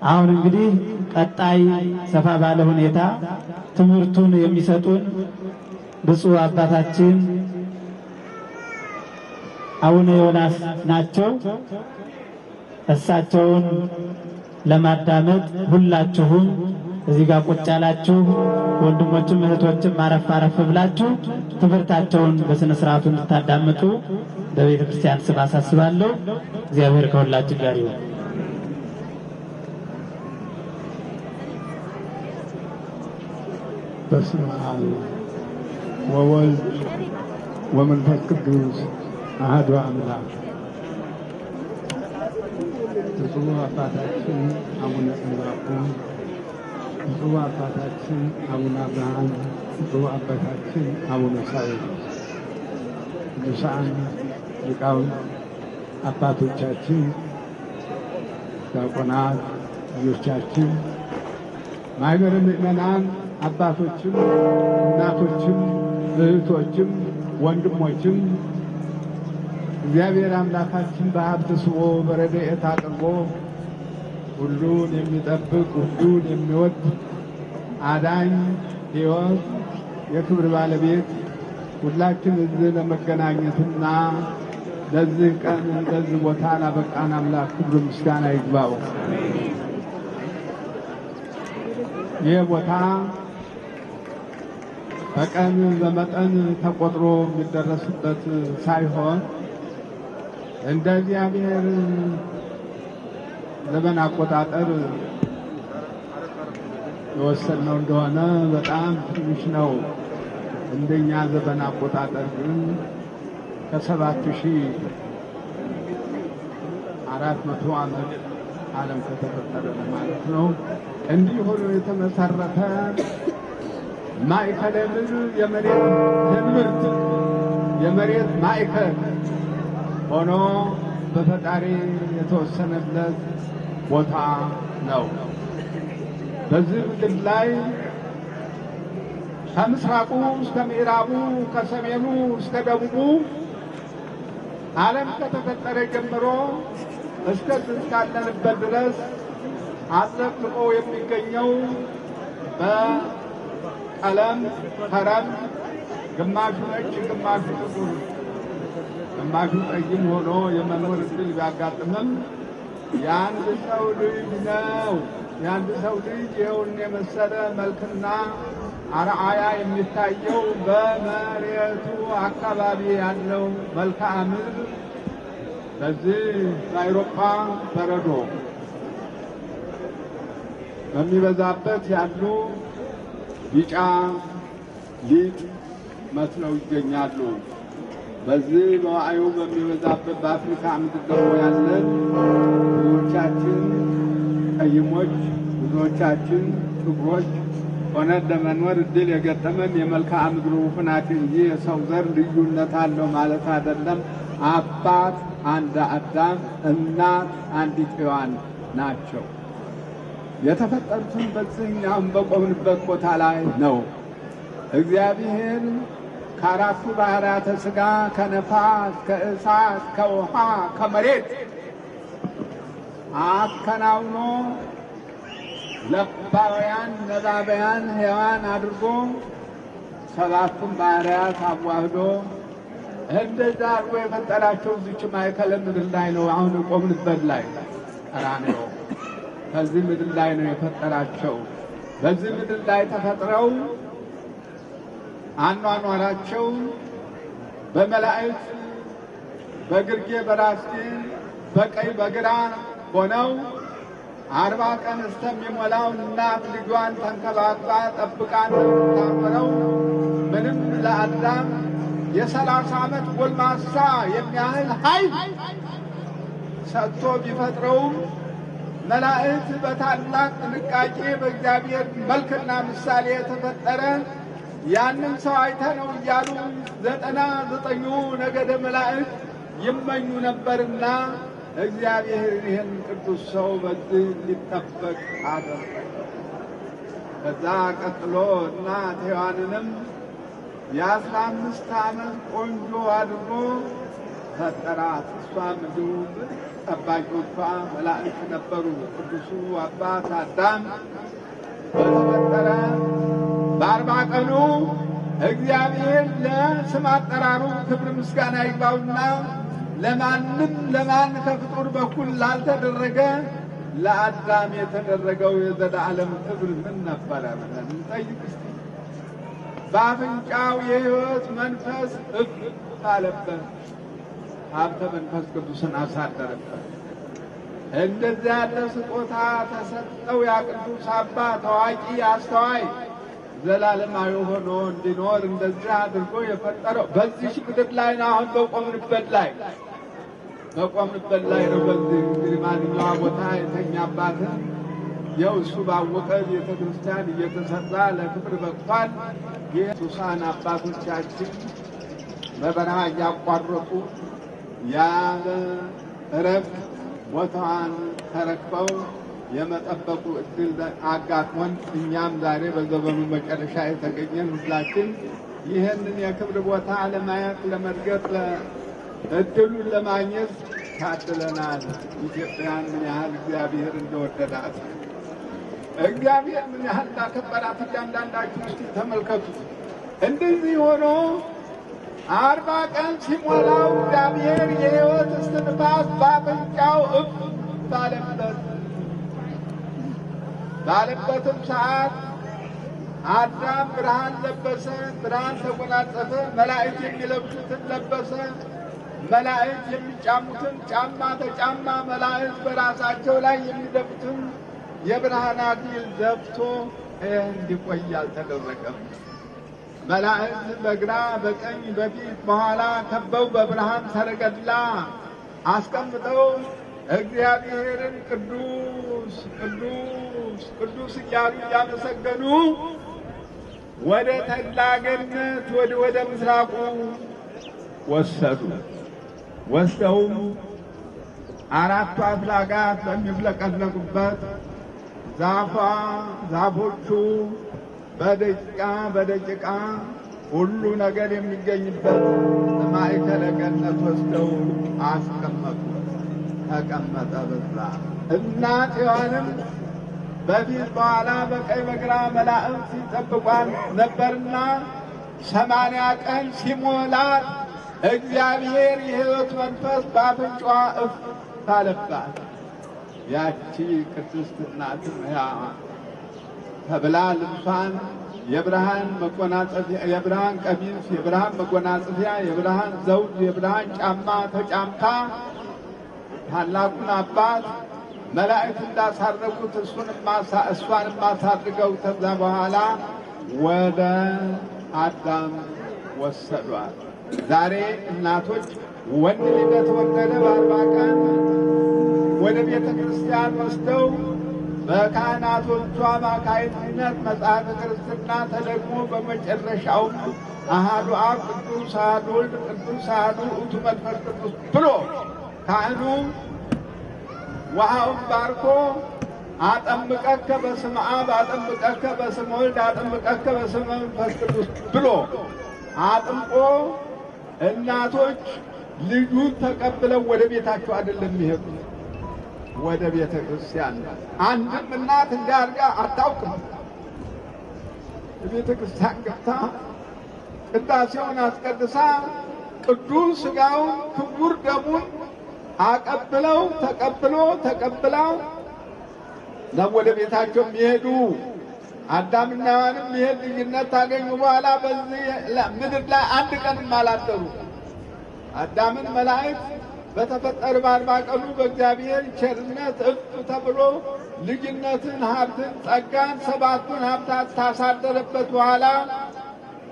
አሁን እንግዲህ ቀጣይ ሰፋ ባለ ሁኔታ ትምህርቱን የሚሰጡን ብፁዕ አባታችን አቡነ ዮናስ ናቸው። እሳቸውን ለማዳመጥ ሁላችሁም እዚህ ጋር ቁጭ ያላችሁ ወንድሞችም እህቶችም አረፍ አረፍ ብላችሁ ትምህርታቸውን በስነ ስርዓቱ እንድታዳምጡ በቤተ ክርስቲያን ስም አሳስባለሁ። እግዚአብሔር ከሁላችን ጋር ይሁን። በስመ አብ ወወልድ ወመንፈስ ቅዱስ አሐዱ አምላክ። ብፁዕ አባታችን አቡነ ዕንባቆም፣ ብፁዕ አባታችን አቡነ አብርሃም፣ ብፁዕ አባታችን አቡነ ሳዊሮስ፣ ቅዱሳን ሊቃውንት አባቶቻችን፣ ዲያቆናት ልጆቻችን፣ ማኅበረ ምእመናን አባቶችም እናቶችም እህቶችም ወንድሞችም እግዚአብሔር አምላካችን በሀብት ስቦ በረድኤት አቅርቦ ሁሉን የሚጠብቅ ሁሉን የሚወድ አዳኝ ሕይወት የክብር ባለቤት ሁላችን እዚህ ለመገናኘትና ለዚህ ቀን ለዚህ ቦታ ላበቃን አምላክ ክብር ምስጋና ይግባው። ይህ ቦታ በቀን በመጠን ተቆጥሮ የሚደረስበት ሳይሆን እንደ እግዚአብሔር ዘመን አቆጣጠር የወሰነው እንደሆነ በጣም ትንሽ ነው። እንደኛ ዘመን አቆጣጠር ግን ከ7400 ዓመት ዓለም ከተፈጠረ ማለት ነው። እንዲህ ሆኖ የተመሰረተ ማዕከለ ምድር የመሬት ትምህርት የመሬት ማዕከል ሆኖ በፈጣሪ የተወሰነለት ቦታ ነው። በዚህ ምድር ላይ ከምስራቁ እስከ ምዕራቡ ከሰሜኑ እስከ ደቡቡ ዓለም ከተፈጠረ ጀምሮ እስከዚህ እስካለንበት ድረስ አጥለቅልቆ የሚገኘው በቀለም ከረም ግማሹ ነጭ ግማሹ ጥቁር ግማሹ ጠይም ሆኖ የመኖር ዕድል ቢያጋጥምም የአንድ ሰው ልጅ ነው። የአንድ ሰው ልጅ ይኸውን የመሰለ መልክና አርአያ የሚታየው በመሬቱ አካባቢ ያለው መልክዓ ምድር በዚህ በአውሮፓ በረዶ በሚበዛበት ያሉ ቢጫ ሊጥ መስለው ይገኛሉ። በዚህ በዋዕዩ በሚበዛበት በአፍሪካ ምድር ደግሞ ያለን ብዙዎቻችን ቀይሞች ብዙዎቻችን ጥቁሮች ሆነን ለመኖር ዕድል የገጠመን የመልክዓ ምድሩ ሁናቴ እንጂ የሰው ዘር ልዩነት አለው ማለት አይደለም። አባት አንድ አዳም፣ እናት አንዲት ሔዋን ናቸው። የተፈጠሩትን በዚህኛውም በቆምንበት ቦታ ላይ ነው። እግዚአብሔር ከአራቱ ባህርያተ ሥጋ ከነፋስ፣ ከእሳት፣ ከውሃ፣ ከመሬት አከናውኖ ለባውያን ነባበያን ሕያዋን አድርጎ ሰባቱን ባህርያት አዋህዶ እንደዛ አድርጎ የፈጠራቸው እዚች ማዕከለ ምድር ላይ ነው። አሁን የቆምንበት ላይ ቀራንዮ ከዚህ ምድር ላይ ነው የፈጠራቸው። በዚህ ምድር ላይ ተፈጥረው አኗኗራቸው በመላእክት በግርጌ በራስጌ በቀኝ በግራ ሆነው 40 ቀን እስከሚሞላው እናት ልጇን ተንከባክባ ጠብቃን ታኖረው ምንም ለአዳም የ30 ዓመት ጎልማሳ የሚያህል ኃይል ሰጥቶ ቢፈጥረውም መላእክት በታላቅ ጥንቃቄ በእግዚአብሔር መልክና ምሳሌ የተፈጠረ ያንን ሰው አይተነው እያሉ 99ኙ ነገደ መላእክት ይመኙ ነበርና እግዚአብሔር ይህን ቅዱስ ሰው በዚህ ሊጠበቅ አደረገ። ከዛ ቀጥሎ እናት ሔዋንንም የ15 ዓመት ቆንጆ አድርጎ ፈጠራት። እሷም እንዲሁ ጠባቂዎቿ መላእክት ነበሩ። ቅዱሱ አባት አዳም በተፈጠረ በ40 ቀኑ እግዚአብሔር ለስም አጠራሩ ክብር ምስጋና ይግባውና ለማን ከፍጡር በኩል ላልተደረገ ለአዳም የተደረገው የዘላለም ክብር ምን ነበረ ብለን እንጠይቅ እስቲ። በአፍንጫው የሕይወት መንፈስ እፍ አለበት፣ ሀብተ መንፈስ ቅዱስን አሳደረበት። እንደዚያ ያለ ስጦታ ተሰጠው። ያ ቅዱስ አባት ታዋቂ አስተዋይ ዘላለማዊ ሆኖ እንዲኖር እንደዚህ አድርጎ የፈጠረው በዚህ ምድር ላይ ነው። አሁን በቆምንበት ላይ ነው። በዚህ እንግዲህ ማንኛዋ ቦታ የተኛባትን ያው እሱ ባወቀ ቤተ ክርስቲያን እየተሰራ ለክብር በቅቷል። የቅዱሳን አባቶቻችን በበረሃ እያቋረጡ ያለ እረፍት ቦታዋን ተረክበው የመጠበቁ እድል አጋጥሞን እኛም ዛሬ በዘመኑ መጨረሻ የተገኘን ሁላችን ይህንን የክብር ቦታ ለማየት ለመርገጥ እድሉን ለማግኘት ታድለናል። ኢትዮጵያን ምን ያህል እግዚአብሔር እንደወደዳት፣ እግዚአብሔር ምን ያህል እንዳከበራት እያንዳንዳችሁ እስቲ ተመልከቱ። እንደዚህ ሆኖ 40 ቀን ሲሞላው እግዚአብሔር የሕይወት እስትንፋስ በአፍንጫው እፍ ባለበትም ሰዓት አዳም ብርሃን ለበሰ፣ ብርሃን ተጎናጸፈ። መላእክት የሚለብሱትን ለበሰ፣ መላእክት የሚጫሙትን ጫማ ተጫማ። መላእክት በራሳቸው ላይ የሚደፉትን የብርሃን አክሊል ደፍቶ እንዲቆይ አልተደረገም። መላእክት በግራ በቀኝ በፊት በኋላ ከበው በብርሃን ሰረገላ አስቀምጠው እግዚአብሔርን ቅዱስ ቅዱስ ቅዱስ እያሉ እያመሰገኑ ወደ ተድላ ገነት ወደ ምስራቁ ወስደውም 4 አፍላጋት በሚፍለቀለቁበት ዛፎቹ በደቂቃ ሁሉ ነገር የሚገኝበት ማእከለ ገነት ወስደው አስቀመጡ። ተቀመጠ በዛ። እናት ሔዋንም በፊት በኋላ በቀኝ በግራ መላእክት ይጠብቋል ነበርና 80 ቀን ሲሞላት እግዚአብሔር የሕይወት መንፈስ በአፍንጫዋ እፍ አለባት። ያቺ ቅድስት እናት ሕያዋን ተብላ ልብሷን የብርሃን መጎናጸፊያ፣ የብርሃን ቀሚስ፣ የብርሃን መጎናጸፊያ፣ የብርሃን ዘውድ፣ የብርሃን ጫማ ተጫምታ ታላቁን አባት መላእክት እንዳሳረጉት እሷንም አሳድገው ከዛ በኋላ ወደ አዳም ወሰዷት። ዛሬ እናቶች ወንድ ልጅ በተወለደ በ40 ቀን ወደ ቤተ ክርስቲያን ወስደው በካህናቶቹ አማካይነት መጽሐፈ ክርስትና ተደግሞ በመጨረሻው አሐዱ አብ ቅዱስ አሐዱ ወልድ ቅዱስ አሐዱ ውእቱ መንፈስ ቅዱስ ብሎ ካህኑ ውሃውን ባርኮ አጠምቀከ በስመ አብ አጠምቀከ በስመ ወልድ አጠምቀከ በስመ መንፈስ ቅዱስ ብሎ አጥምቆ እናቶች ልጁን ተቀብለው ወደ ቤታቸው አይደለም የሚሄዱት፣ ወደ ቤተ ክርስቲያን። አንድም እናት እንዳርጋ አታውቅም። ቤተ ክርስቲያን ገብታ ቅዳሴውን አስቀድሳ ቅዱስ ሥጋውን ክቡር ደሙን ተቀብላ ነው ወደ ቤታቸው የሚሄዱ። አዳምና ሔዋንም ይሄን ልዩነት ታገኙ በኋላ በዚህ ምድር ላይ አንድ ቀንም አላደሩ። አዳምን መላእክት በተፈጠረ በ40 ቀኑ በእግዚአብሔር ቸርነት እፍ ተብሎ ልጅነትን፣ ሀብትን፣ ጸጋን 7ቱን ሀብታት ታሳደረበት በኋላ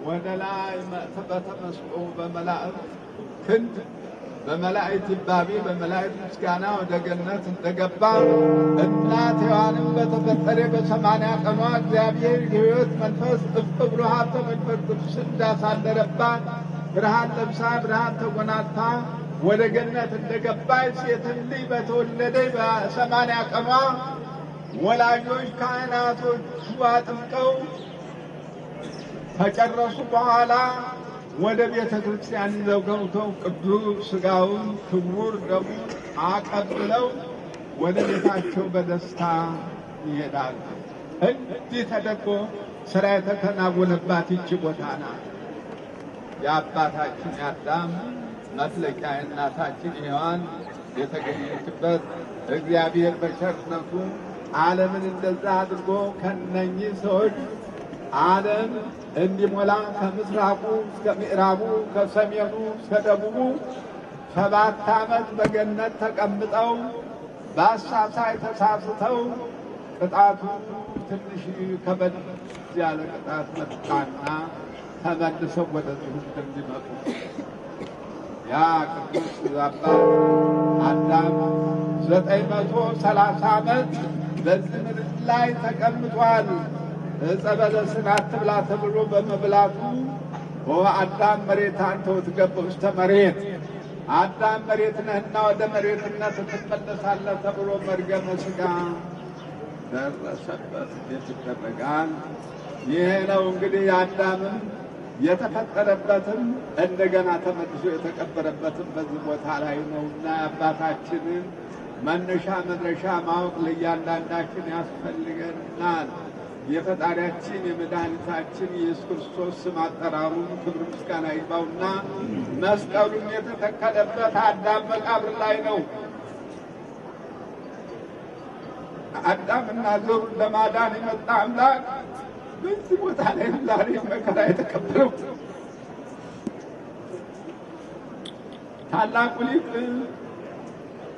ወደ ላይ በተመስጦ በመላእክት ክንድ በመላእክት ይባቤ በመላእክት ምስጋና ወደ ገነት እንደገባ እናት ሔዋንም በተፈጠረ በ80 ቀኗ እግዚአብሔር የሕይወት መንፈስ እፍ ብሎ ሀብተ መንፈስ ቅዱስ እንዳሳደረባት ብርሃን ለብሳ ብርሃን ተጎናጽፋ ወደ ገነት እንደገባች ሴትን ልጅ በተወለደ በ80 ቀኗ ወላጆች ካህናቶቹ አጥምቀው ከጨረሱ በኋላ ወደ ቤተ ክርስቲያን ይዘው ገብተው ቅዱስ ሥጋውን ክቡር ደሙን አቀብለው ወደ ቤታቸው በደስታ ይሄዳሉ። እንዲህ ተደርጎ ስራ የተከናወነባት ይቺ ቦታ ናት። የአባታችን የአዳም መፍለቂያ የእናታችን ሔዋን የተገኘችበት እግዚአብሔር በቸርነቱ ዓለምን እንደዛ አድርጎ ከነኚህ ሰዎች ዓለም እንዲሞላ ከምስራቁ እስከ ምዕራቡ ከሰሜኑ እስከ ደቡቡ 7 ዓመት በገነት ተቀምጠው በአሳሳይ ተሳስተው ቅጣቱ ትንሽ ከበድ ያለ ቅጣት መጣና ተመልሰው ወደዚህ እንዲመጡ ያ ቅዱስ አባት አዳም 930 ዓመት በዚህ ምድር ላይ ተቀምጧል። ዕፀ በለስን አትብላ ተብሎ በመብላቱ አዳም መሬት አንተ ወትገብ ውስተ መሬት፣ አዳም መሬት ነህና ወደ መሬትነት ትመለሳለህ ተብሎ መርገመ ሥጋ ደረሰበት። እንዴት ይደረጋል? ይሄ ነው እንግዲህ አዳምም የተፈጠረበትም እንደገና ተመልሶ የተቀበረበትም በዚህ ቦታ ላይ ነውና አባታችንን መነሻ መድረሻ ማወቅ ለእያንዳንዳችን ያስፈልገናል። የፈጣሪያችን የመድኃኒታችን የኢየሱስ ክርስቶስ ስም አጠራሩን ክብር ምስጋና ይግባውና መስቀሉን የተተከለበት አዳም መቃብር ላይ ነው። አዳምና ዘሩን ለማዳን የመጣ አምላክ በዚህ ቦታ ላይ ዛሬ መከራ የተቀበለው ታላቁ ሊቅ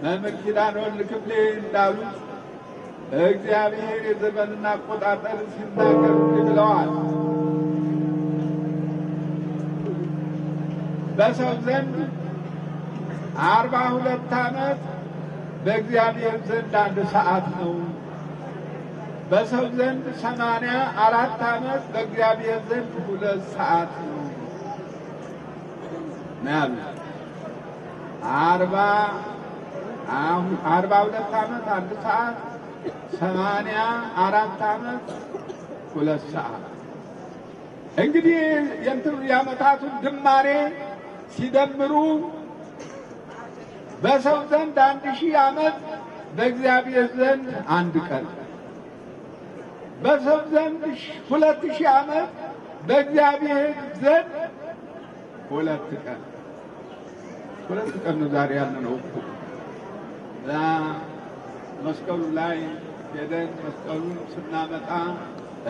መምህር ኪዳነ ወልድ ክፍሌ እንዳሉት እግዚአብሔር የዘመንን አቆጣጠር ሲናገር ብለዋል። በሰው ዘንድ 42 ዓመት በእግዚአብሔር ዘንድ 1 ሰዓት ነው። በሰው ዘንድ 84 ዓመት በእግዚአብሔር ዘንድ 2 ሰዓት ነው። 42 ዓመት 1 ሰዓት፣ 84 ዓመት 2 ሰዓት። እንግዲህ የእንትኑ የዓመታቱን ድማሬ ሲደምሩ በሰው ዘንድ 1000 ዓመት በእግዚአብሔር ዘንድ 1 ቀን፣ በሰው ዘንድ 2000 ዓመት በእግዚአብሔር ዘንድ 2 ቀን። 2 ቀን ነው ዛሬ ያለነው እኮ መስቀሉ ላይ ሄደን መስቀሉን ስናመጣ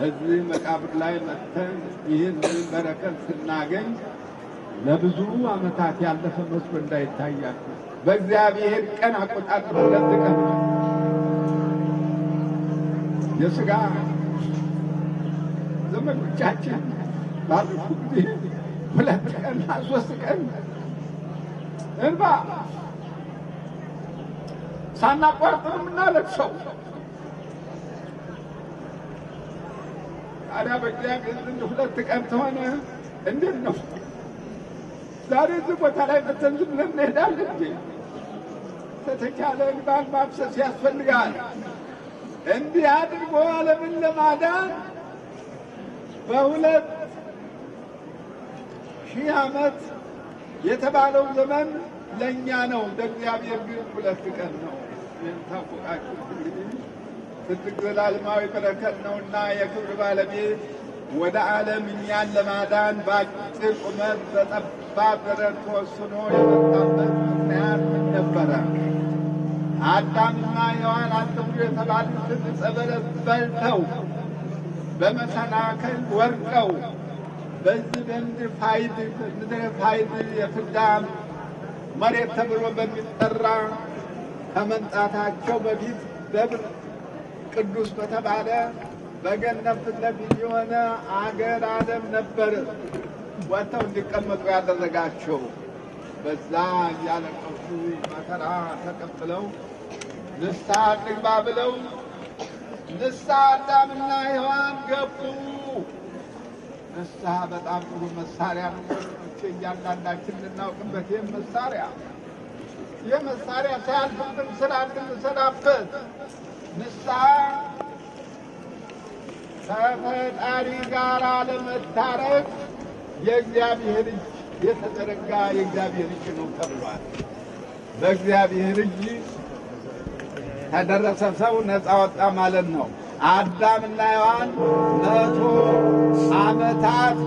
እዚህ መቃብር ላይ መጥተን ይህን በረከት ስናገኝ ለብዙ ዓመታት ያለፈ መስሎ እንዳይታያችሁ በእግዚአብሔር ቀን አቆጣጠር 2 ቀን የሥጋ ዘመዶቻችን ባለፉ ጊዜ 2 ቀንና 3 ቀን እንባ ሳናቋርጥ ነው የምናለቅሰው። ታዲያ በእግዚአብሔር ዘንድ 2 ቀን ተሆነ እንዴት ነው? ዛሬ እዚህ ቦታ ላይ መተን ዝም ብለን እንሄዳለን እንዴ? ተተቻለ እንባን ማፍሰስ ያስፈልጋል። እንዲህ አድርጎ ዓለምን ለማዳን በ2000 ዓመት የተባለው ዘመን ለእኛ ነው። ለእግዚአብሔር ግን 2 ቀን ነው። ይህን ታውቃችሁ እንግዲህ ትልቅ ዘላለማዊ በረከት ነውና የክብር ባለቤት ወደ ዓለም እኛን ለማዳን በአጭር ቁመት በጠባብ ደረት ተወስኖ የመጣበት ምክንያት ምን ነበረ? አዳምና ሔዋን አትብሉ የተባሉትን ዕፀ በለስ በልተው በመሰናክል ወድቀው በዚህ በምድር ፋይድ የፍዳ መሬት ተብሎ በሚጠራ ከመምጣታቸው በፊት ደብረ ቅዱስ በተባለ በገነት ፊት ለፊት የሆነ አገር ዓለም ነበር ወጥተው እንዲቀመጡ ያደረጋቸው። በዛ እያለቀሱ መከራ ተቀብለው ንስሐ እንግባ ብለው ንስሐ አዳምና ሔዋን ገቡ። ንስሐ በጣም ጥሩ መሳሪያ ነው። እያንዳንዳችን ልናውቅበት ይህም መሳሪያ ሳያልፍብን ስራ እንድንሰራበት ንስሐ ከፈጣሪ ጋር ለመታረቅ የእግዚአብሔር እጅ የተዘረጋ የእግዚአብሔር እጅ ነው ተብሏል። በእግዚአብሔር እጅ ተደረሰ ሰው ነፃ ወጣ ማለት ነው። አዳምና ሔዋን 100 ዓመታት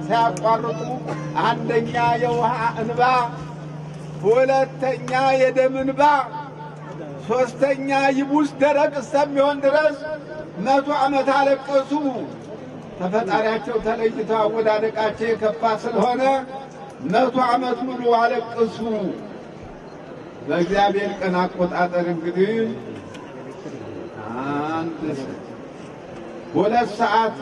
ሳያቋርጡ አንደኛ የውሃ እንባ፣ ሁለተኛ የደም እንባ፣ ሶስተኛ ይቡስ ደረቅ እስከሚሆን ድረስ 100 ዓመት አለቀሱ። ተፈጣሪያቸው ተለይተው አወዳደቃቸው የከፋ ስለሆነ 100 ዓመት ሙሉ አለቀሱ። በእግዚአብሔር ቀን አቆጣጠር እንግዲህ 2 ሰዓት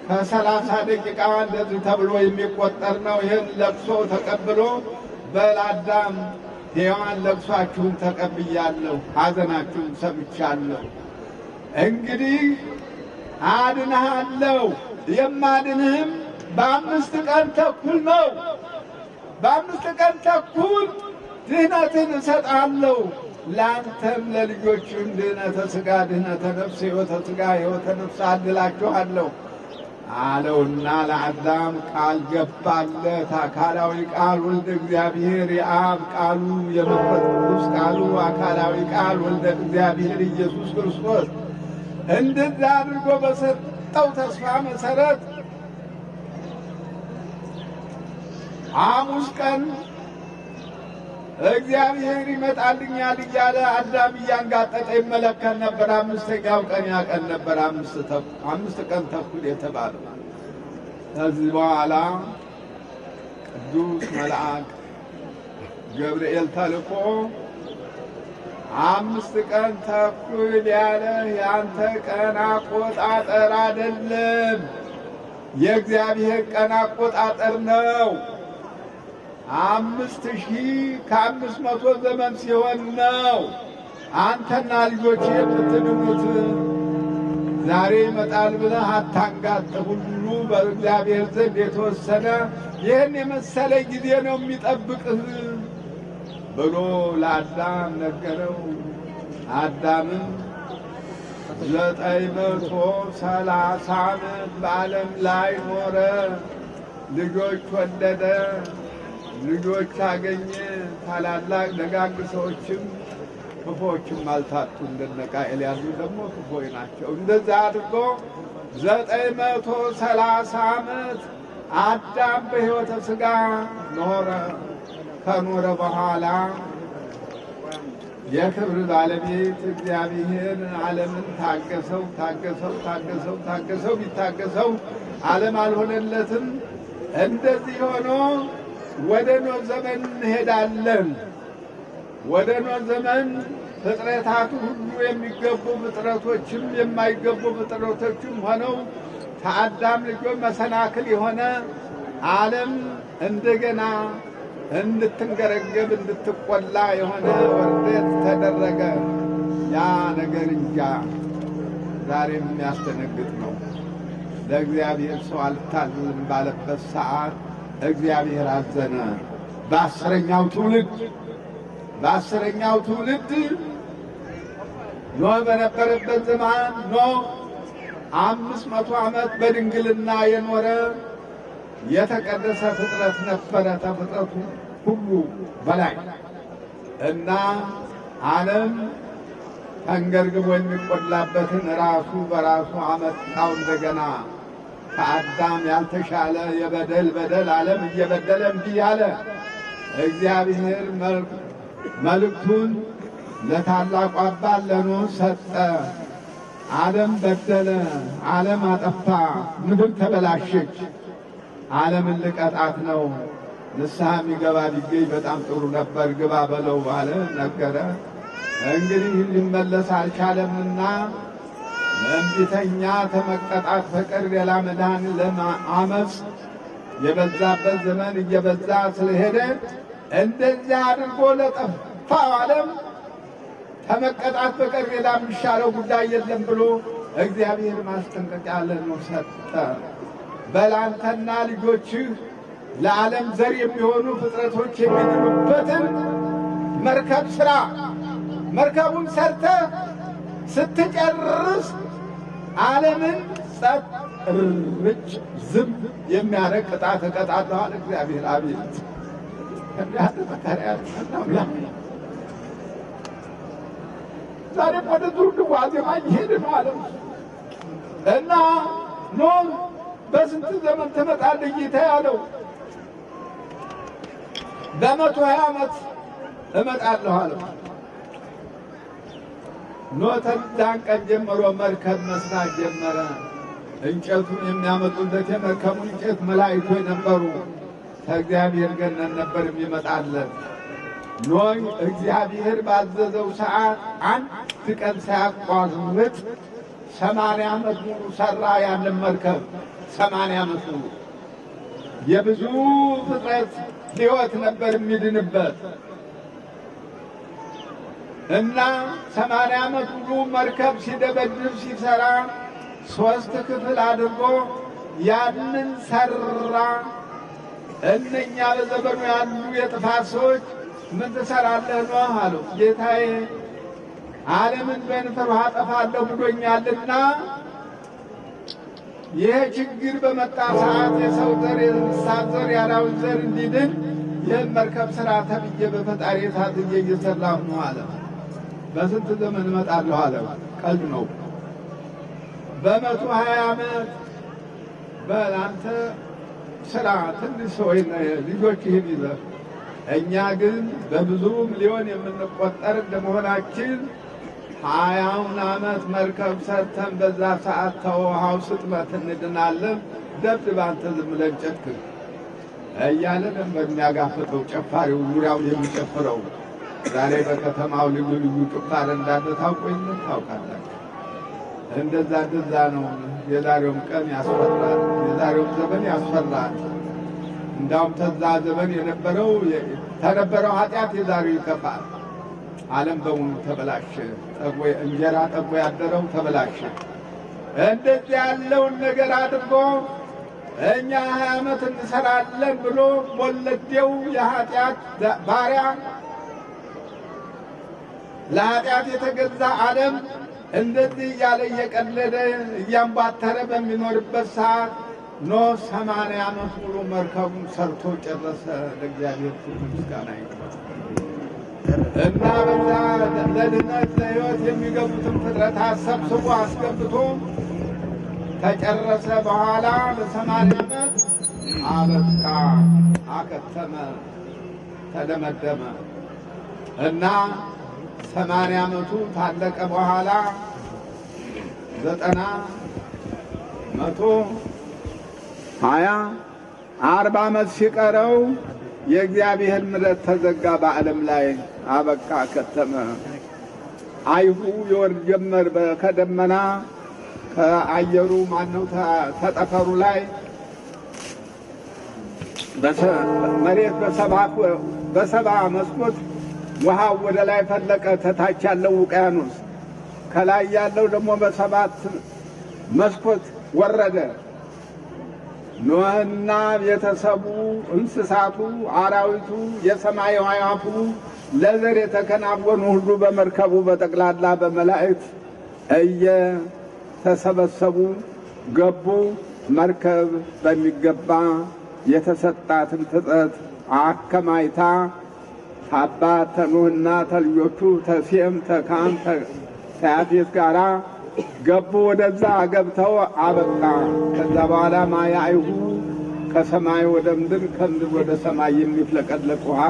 ከ30 ደቂቃ እንደዚህ ተብሎ የሚቆጠር ነው። ይህን ለቅሶ ተቀብሎ በላዳም ሔዋን ለቅሷችሁን ተቀብያለሁ፣ ሐዘናችሁን ሰምቻለሁ። እንግዲህ አድንሃለሁ። የማድንህም በ5 ቀን ተኩል ነው። በ5 ቀን ተኩል ድህነትን እሰጣለሁ። ለአንተም ለልጆችም ድህነተ ሥጋ ድህነተ ነፍስ፣ ሕይወተ ሥጋ ሕይወተ ነፍስ አድላችኋለሁ አለውና ለአዳም ቃል ገባለት። አካላዊ ቃል ወልደ እግዚአብሔር የአብ ቃሉ የመንፈስ ቅዱስ ቃሉ አካላዊ ቃል ወልደ እግዚአብሔር ኢየሱስ ክርስቶስ እንደዛ አድርጎ በሰጠው ተስፋ መሰረት ሐሙስ ቀን እግዚአብሔር ይመጣልኛል እያለ አዳም እያንጋጠጠ ይመለከት ነበር። 5ኛው ቀን ያቀን ነበር 5 ቀን ተኩል የተባለው። ከዚህ በኋላ ቅዱስ መልአክ ገብርኤል ተልኮ 5 ቀን ተኩል ያለ ያንተ ቀን አቆጣጠር አይደለም፣ የእግዚአብሔር ቀን አቆጣጠር ነው። 5500 ዘመን ሲሆን ነው አንተና ልጆች የምትድኑት። ዛሬ ይመጣል ብለህ አታንጋጥ። ሁሉ በእግዚአብሔር ዘንድ የተወሰነ ይህን የመሰለ ጊዜ ነው የሚጠብቅህ ብሎ ለአዳም ነገረው። አዳምም 930 ዓመት በዓለም ላይ ኖረ፣ ልጆች ወለደ፣ ልጆች አገኘ። ታላላቅ ደጋግ ሰዎችም ክፎችም አልታጡ። እንደነ ቃየል ያሉ ደግሞ ክፎች ናቸው። እንደዛ አድርጎ 930 ዓመት አዳም በሕይወተ ሥጋ ኖረ። ከኖረ በኋላ የክብር ባለቤት እግዚአብሔር ዓለምን ታገሰው ታገሰው ታገሰው ታገሰው ቢታገሰው ዓለም አልሆነለትም። እንደዚህ ሆኖ ወደ ኖህ ዘመን እንሄዳለን። ወደ ኖህ ዘመን ፍጥረታቱ ሁሉ የሚገቡ ፍጥረቶችም የማይገቡ ፍጥረቶችም ሆነው ከአዳም ልጆች መሰናክል የሆነ ዓለም እንደገና እንድትንገረገብ እንድትቆላ የሆነ ውርደት ተደረገ። ያ ነገር እንጃ ዛሬም የሚያስደነግጥ ነው። ለእግዚአብሔር ሰው አልታዘዝም ባለበት ሰዓት እግዚአብሔር አዘነ። በአስረኛው ትውልድ ኖህ በነበረበት ዘመን ኖህ 500 ዓመት በድንግልና የኖረ የተቀደሰ ፍጥረት ነበረ፣ ተፍጥረቱ ሁሉ በላይ እና ዓለም ተንገርግቦ የሚቆላበትን ራሱ በራሱ አመጣው። እንደገና ከአዳም ያልተሻለ የበደል ዓለም እየበደለ እንዲህ ያለ እግዚአብሔር መልእክቱን ለታላቁ አባት ለኖህ ሰጠ። ዓለም በደለ፣ ዓለም አጠፋ፣ ምድር ተበላሸች። ዓለምን ልቀጣት ነው። ንስሐ የሚገባ ቢገኝ በጣም ጥሩ ነበር፣ ግባ በለው ባለ ነገረ። እንግዲህ ሊመለስ አልቻለምና እምቢተኛ ተመቀጣት በቀር ሌላ መዳን ለአመፅ የበዛበት ዘመን እየበዛ ስለሄደ እንደዚያ አድርጎ ለጠፋው ዓለም ተመቀጣት በቀር ሌላ የሚሻለው ጉዳይ የለም ብሎ እግዚአብሔር ማስጠንቀቂያ ለኖህ ሰጠ። በላንተና ልጆችህ ለዓለም ዘር የሚሆኑ ፍጥረቶች የሚድኑበትን መርከብ ሥራ። መርከቡን ሰርተህ ስትጨርስ ዓለምን ጸጥ ርጭ ዝም የሚያረግ ቅጣት እቀጣለሁ እግዚአብሔር። አቤት እንዲያለ መከራ ነው። ዛሬ ወደ ዙር ዋዜማ እየሄደ ነው ዓለም እና ኖህ በስንት ዘመን ትመጣለህ ጌታ ያለው በ120 ዓመት እመጣለሁ አለው። ኖህ ተዛን ቀን ጀምሮ መርከብ መስራት ጀመረ። እንጨቱን የሚያመጡለት የመርከቡን እንጨት መላእክቶች ነበሩ። ከእግዚአብሔር ገነን ነበር የሚመጣለት። ኖህ እግዚአብሔር ባዘዘው ሰዓት አንድ ቀን ሳያቋርጥ 80 ዓመት ሙሉ ሰራ። ያንን መርከብ 80 ዓመት ሙሉ የብዙ ፍጥረት ሕይወት ነበር የሚድንበት እና 80 ዓመት ሙሉ መርከብ ሲደበድብ ሲሰራ 3 ክፍል አድርጎ ያንን ሰራ። እነኛ በዘመኑ ያሉ የጥፋት ሰዎች ምን ትሰራለህ ኖህ አለው። ጌታዬ ዓለምን በንፍር ውሃ አጠፋለሁ ብሎኛልና ይህ ችግር በመጣ ሰዓት የሰው ዘር የእንስሳት ዘር የአራዊት ዘር እንዲድን ይህን መርከብ ሥራ ተብዬ በፈጣሪ ታዝዤ እየሠራሁ ነው አለ። በስንት ዘመን እመጣለሁ አለ። ቀልድ ነው። በ120 ዓመት በላንተ ሥራ ትንሽ ሰዎች ልጆችህን ይዘህ እኛ ግን በብዙ ሚሊዮን የምንቆጠር እንደመሆናችን 20 ዓመት መርከብ ሰርተን በዛ ሰዓት ተውሃው ስጥመት እንድናለን። ደብድብ አንተ ዝም ብለን ጨክን እያለ ነበር የሚያጋፍጠው ጨፋሪው ዙሪያው የሚጨፍረው። ዛሬ በከተማው ልዩ ልዩ ጭፋር እንዳለ ታውቃላችሁ። እንደዛ ነው። የዛሬውም ቀን ያስፈራል። የዛሬውም ዘመን ያስፈራል። እንዳውም ተዛ ዘመን ተነበረው ኃጢአት የዛሬው ይከፋል። ዓለም በሙሉ ተበላሸ። እንጀራ ጠግቦ ያደረው ተበላሸ። እንደዚህ ያለውን ነገር አድርጎ እኛ 20 ዓመት እንሰራለን ብሎ ወለዴው የኃጢአት ባሪያ ለኃጢአት የተገዛ ዓለም እንደዚህ እያለ እየቀለደ እያንባተረ በሚኖርበት ሰዓት ኖህ 80 ዓመት ሙሉ መርከቡን ሰርቶ ጨረሰ። ለእግዚአብሔር ክብር ምስጋና ይግባው እና በዛ ለድነት ለሕይወት የሚገቡትን ፍጥረታት ሰብስቦ አስገብቶ ከጨረሰ በኋላ ለ80 ዓመት አበቃ፣ አከተመ፣ ተደመደመ እና 80 ዓመቱ ታለቀ በኋላ 90 100 20 40 ዓመት ሲቀረው የእግዚአብሔር ምሕረት ተዘጋ በዓለም ላይ አበቃ፣ ከተመ። አይሁ ይወርድ ጀመር ከደመና ከአየሩ ማነው ተጠፈሩ ላይ መሬት በሰባ መስኮት ውሃው ወደ ላይ ፈለቀ። ተታች ያለው ውቅያኖስ ከላይ ያለው ደግሞ በ7 መስኮት ወረደ። ኖህና ቤተሰቡ፣ እንስሳቱ፣ አራዊቱ፣ የሰማይ አዕዋፉ ለዘር የተከናወኑ ሁሉ በመርከቡ በጠቅላላ በመላእክት እየተሰበሰቡ ገቡ። መርከብ በሚገባ የተሰጣትን ፍጥረት አከማይታ አባት ተኖህና ተልጆቹ ተሴም ተካም ተያፌት ጋራ ገቡ። ወደዛ ገብተው አበቃ። ከዛ በኋላ ማያይሁ ከሰማይ ወደ ምድር ከምድር ወደ ሰማይ የሚፍለቀለቅ ውሃ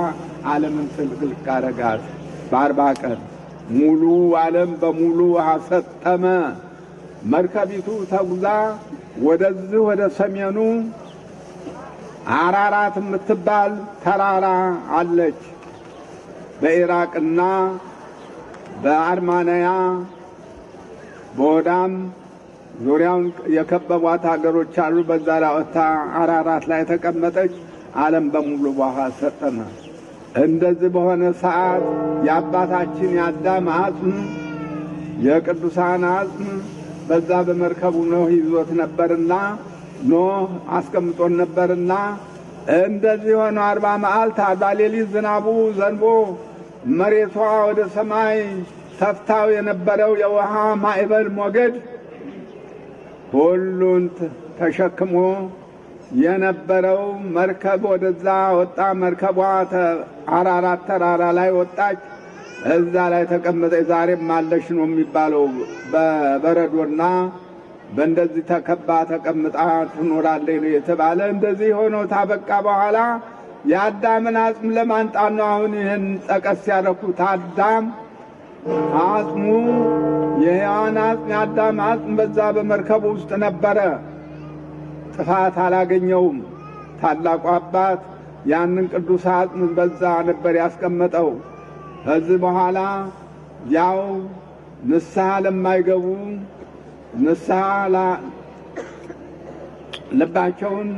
ዓለምን ትልቅልቅ አረጋት። በ40 ቀን ሙሉ ዓለም በሙሉ ውሃ ሰጠመ። መርከቢቱ ተጉዛ ወደዚህ ወደ ሰሜኑ አራራት የምትባል ተራራ አለች። በኢራቅና በአርማንያ በወዳም ዙሪያውን የከበቧት ሀገሮች አሉ። በዛ ላወታ አራራት ላይ ተቀመጠች። ዓለም በሙሉ ውሃ ሰጠመ። እንደዚህ በሆነ ሰዓት የአባታችን የአዳም አጽም የቅዱሳን አጽም በዛ በመርከቡ ኖህ ይዞት ነበርና ኖህ አስቀምጦን ነበርና እንደዚህ ሆነ 40 መዓልት 40 ሌሊት ዝናቡ ዘንቦ መሬቷ ወደ ሰማይ ተፍታው የነበረው የውሃ ማዕበል ሞገድ ሁሉን ተሸክሞ የነበረው መርከብ ወደዛ ወጣ። መርከቧ አራራት ተራራ ላይ ወጣች። እዛ ላይ ተቀመጠች። ዛሬም አለሽ ነው የሚባለው። በበረዶና በእንደዚህ ተከባ ተቀምጣ ትኖራለች ነው የተባለ። እንደዚህ ሆኖ ታበቃ በኋላ የአዳምን አጽም ለማንጣት ነው አሁን ይህን ጠቀስ ያደረኩት። አዳም አጽሙ የሔዋን አጽም የአዳም አጽም በዛ በመርከቡ ውስጥ ነበረ። ጥፋት አላገኘውም። ታላቁ አባት ያንን ቅዱስ አጽም በዛ ነበር ያስቀመጠው። ከዚህ በኋላ ያው ንስሐ ለማይገቡ ንስሐ ልባቸውን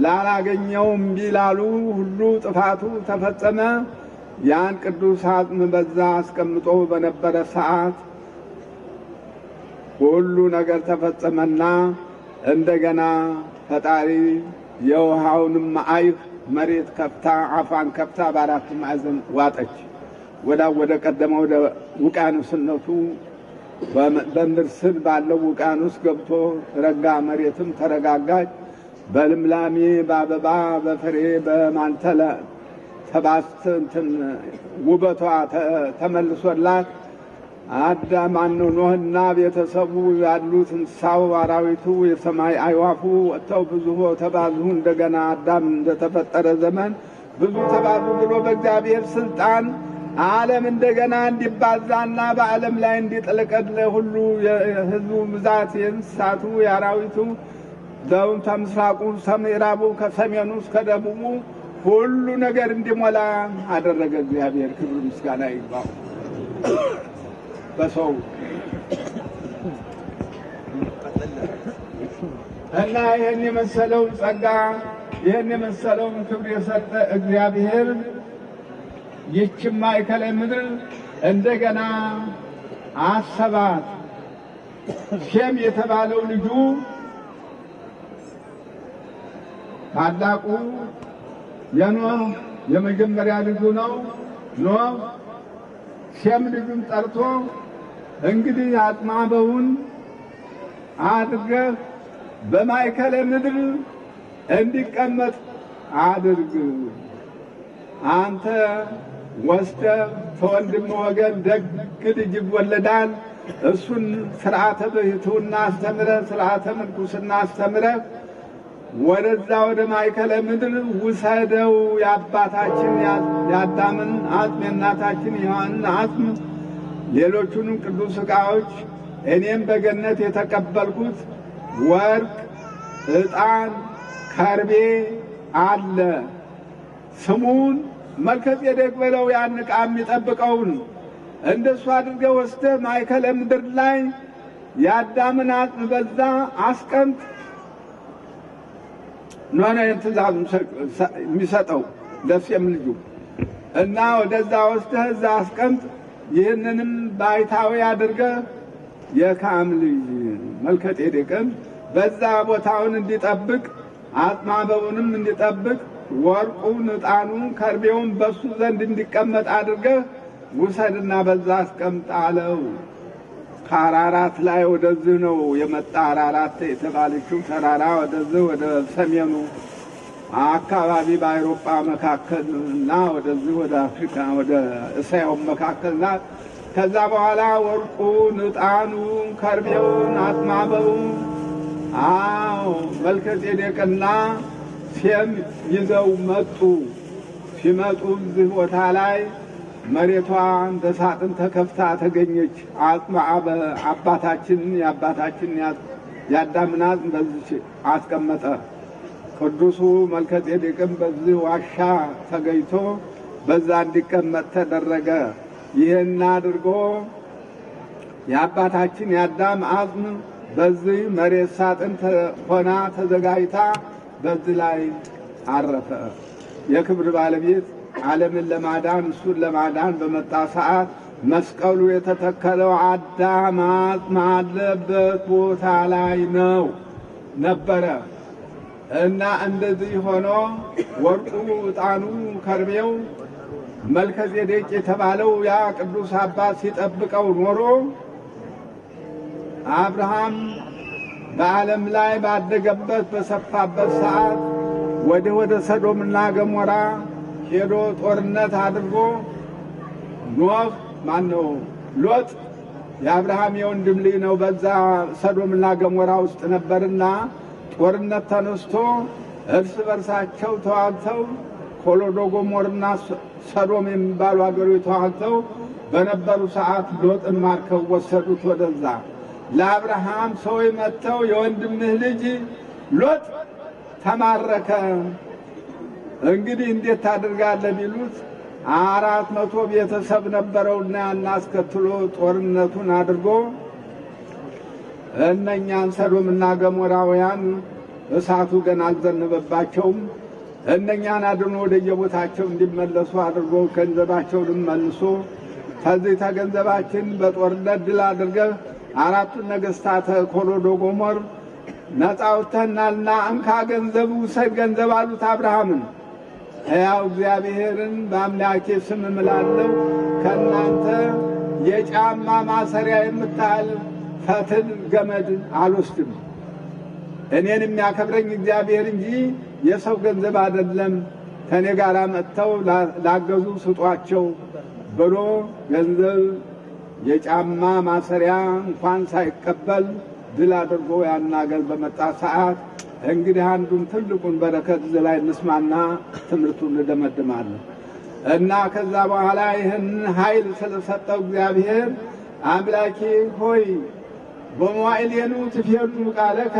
ላላገኘው እምቢ ላሉ ሁሉ ጥፋቱ ተፈጸመ። ያን ቅዱስ አጽም በዛ አስቀምጦ በነበረ ሰዓት ሁሉ ነገር ተፈጸመና እንደገና ፈጣሪ የውሃውንም አይፍ መሬት ከፍታ አፋን ከፍታ በአራቱ ማዕዘን ዋጠች። ወደ ቀደመ ወደ ውቅያኖስነቱ በምድር ስር ባለው ውቅያኖስ ገብቶ ረጋ። መሬትም ተረጋጋች። በልምላሜ በአበባ በፍሬ በማንተለ ተባስት እንትን ውበቷ ተመልሶላት አዳም ኖህና ቤተሰቡ ያሉት እንስሳው አራዊቱ የሰማይ አይዋፉ ወጥተው ብዙ ተባዙ። እንደገና አዳም እንደተፈጠረ ዘመን ብዙ ተባዙ ብሎ በእግዚአብሔር ስልጣን ዓለም እንደገና እንዲባዛና በዓለም ላይ እንዲጥልቀት ሁሉ የሕዝቡ ብዛት የእንስሳቱ የአራዊቱ ዘውን ከምስራቁ ከምዕራቡ ከሰሜኑ እስከ ደቡቡ ሁሉ ነገር እንዲሞላ አደረገ እግዚአብሔር። ክብር ምስጋና ይግባው። በሰው እና ይህን የመሰለውን ጸጋ ይህን የመሰለውን ክብር የሰጠ እግዚአብሔር ይህችን ማእከለ ምድር እንደገና አሰባት። ሴም የተባለው ልጁ ታላቁ የኖህ የመጀመሪያ ልጁ ነው። ኖህ ሴም ልጁን ጠርቶ እንግዲህ አጥማበውን አድርገህ በማእከለ ምድር እንዲቀመጥ አድርግ። አንተ ወስደህ ከወንድም ወገን ደግ ልጅ ይወለዳል። እሱን ሥርዓተ ብሕትውና አስተምረህ ሥርዓተ ምንኩስና አስተምረህ ወደዛ ወደ ማእከለ ምድር ውሰደው። የአባታችን የአዳምን አጽም የእናታችን የሔዋንን አጽም ሌሎቹንም ቅዱስ ዕቃዎች እኔም በገነት የተቀበልኩት ወርቅ፣ ዕጣን፣ ከርቤ አለ። ስሙን መልከጼዴቅ ብለው ያን ዕቃ የሚጠብቀውን እንደሱ አድርገህ ወስደህ ማእከለ ምድር ላይ የአዳምን አጽም በዛ አስቀምጥ። ኖህ ትእዛዝ የሚሰጠው ለሴም ልጁ እና ወደዛ ወስደህ እዛ አስቀምጥ። ይህንንም ባይታዊ አድርገህ የካም ልጅ መልከጼዴቅን በዛ ቦታውን እንዲጠብቅ አጥማበውንም እንዲጠብቅ ወርቁን፣ ዕጣኑን፣ ከርቤውን በሱ ዘንድ እንዲቀመጥ አድርገህ ውሰድና በዛ አስቀምጥ አለው። ከአራራት ላይ ወደዚህ ነው የመጣ። አራራት የተባለችው ተራራ ወደዚህ ወደ ሰሜኑ አካባቢ በአውሮፓ መካከልና ወደዚህ ወደ አፍሪካ ወደ እስያው መካከልና ከዛ በኋላ ወርቁን፣ ዕጣኑን፣ ከርቤውን፣ አጥማበውን መልከጼዴቅና ሴም ይዘው መጡ። ሲመጡ እዚህ ቦታ ላይ መሬቷ እንደ ሳጥን ተከፍታ ተገኘች። አባታችን የአዳምን አጽም በዚህ አስቀመጠ። ቅዱሱ መልከጼዴቅም በዚህ ዋሻ ተገኝቶ በዛ እንዲቀመጥ ተደረገ። ይህን አድርጎ የአባታችን የአዳም አጽም በዚህ መሬት ሳጥን ሆና ተዘጋጅታ በዚህ ላይ አረፈ። የክብር ባለቤት ዓለምን ለማዳን እሱን ለማዳን በመጣ ሰዓት መስቀሉ የተተከለው አዳም አጽም አለበት ቦታ ላይ ነበረ እና እንደዚህ ሆኖ ወርቁ፣ ዕጣኑ፣ ከርቤው መልከጼዴቅ የተባለው ያ ቅዱስ አባት ሲጠብቀው ኖሮ አብርሃም በዓለም ላይ ባደገበት በሰፋበት ሰዓት ወደ ሰዶምና ገሞራ ሄዶ ጦርነት አድርጎ ሎጥ የአብርሃም የወንድም ልጅ ነው። በዛ ሰዶምና ገሞራ ውስጥ ነበርና ጦርነት ተነስቶ እርስ በርሳቸው ተዋግተው ኮሎዶ ጎሞርና ሰዶም የሚባሉ አገሮች ተዋግተው በነበሩ ሰዓት ሎጥን ማርከው ወሰዱት ወደዛ። ለአብርሃም ሰዎች መጥተው የወንድምህ ልጅ ሎጥ ተማረከ፣ እንግዲህ እንዴት ታደርጋለህ ቢሉት 400 ቤተሰብ ነበረውና አስከትሎ ጦርነቱን አድርጎ እነኛን ሰዶምና ገሞራውያን እሳቱ ገና አልዘነበባቸውም። እነኛን አድኖ ወደየቦታቸው እንዲመለሱ አድርጎ ገንዘባቸውንም መልሶ ከዚህ ተገንዘባችን በጦርነት ድል አድርገህ 4ቱን ነገሥታት ኮሎዶ ጎሞር ነፃ አውጥተናልና እንካ ገንዘብ ውሰድ ገንዘብ አሉት አብርሃምን። ሕያው እግዚአብሔርን በአምላኬ ስም እምላለሁ ከእናንተ የጫማ ማሰሪያ የምታህል ፈትል ገመድ አልወስድም፣ እኔን የሚያከብረኝ እግዚአብሔር እንጂ የሰው ገንዘብ አይደለም፣ ከኔ ጋር መጥተው ላገዙ ስጧቸው ብሎ ገንዘብ የጫማ ማሰሪያ እንኳን ሳይቀበል ድል አድርጎ ያናገር በመጣ ሰዓት እንግዲህ አንዱን ትልቁን በረከት ላይ እንስማና ትምህርቱን እንደመድማለን እና ከዛ በኋላ ይህን ኃይል ስለሰጠው እግዚአብሔር አምላኬ ሆይ በመዋዕሌኑ ትፌኑ ቃለከ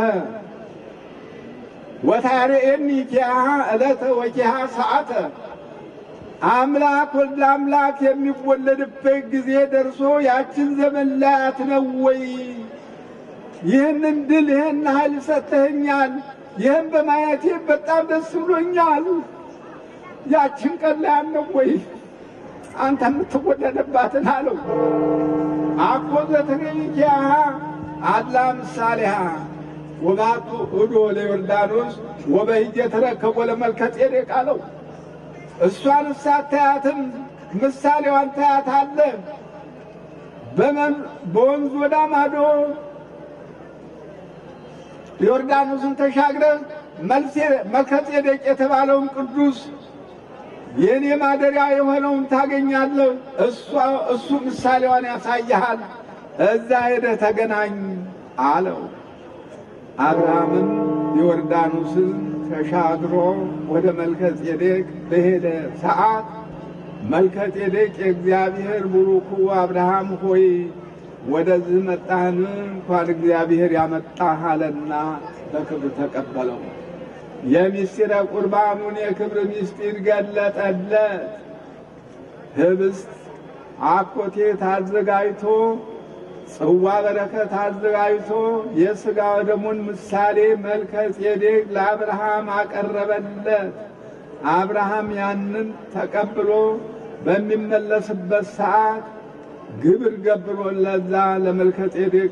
ወታሬኒ ኪያሃ ዕለተ ወኪያሃ ሰዓተ አምላክ ወልደ አምላክ የሚወለድበት ጊዜ ደርሶ ያችን ዘመን ላይ አትነው ወይ? ይህንን ድል ይህን ኃይል ሰጥተኸኛል። ይህን በማየቴ በጣም ደስ ብሎኛል። ያችን ቀን ላይ አትነው ወይ አንተ የምትወለድባትን አለው። አኮ ዘትሬኪያሃ አድላ ምሳሌሃ ወባቱ እዶ ለዮርዳኖስ ወበህጀ ተረከቦ ለመልከጼዴቅ አለው። እሷን ሳታያትም ምሳሌዋን ታያታለህ። በወንዝ ወዳ ማዶ ዮርዳኖስን ተሻግረህ መልከጼዴቅ የተባለውን ቅዱስ የኔ ማደሪያ የሆነውን ታገኛለህ። እሱ ምሳሌዋን ያሳይሃል። እዛ ሄደህ ተገናኝ አለው። አብርሃምም ዮርዳኖስን ተሻግሮ ወደ መልከጼዴቅ በሄደ ሰዓት መልከጼዴቅ የእግዚአብሔር ቡሩኩ አብርሃም ሆይ ወደዚህ መጣህን? እንኳን እግዚአብሔር ያመጣህ አለና በክብር ተቀበለው። የሚስጥረ ቁርባኑን የክብር ምስጢር ገለጠለት። ህብስት አኮቴት አዘጋጅቶ ጽዋ በረከት አዘጋጅቶ የሥጋ ወደሙን ምሳሌ መልከጼዴቅ ለአብርሃም አቀረበለት። አብርሃም ያንን ተቀብሎ በሚመለስበት ሰዓት ግብር ገብሮለት ለመልከጼዴቅ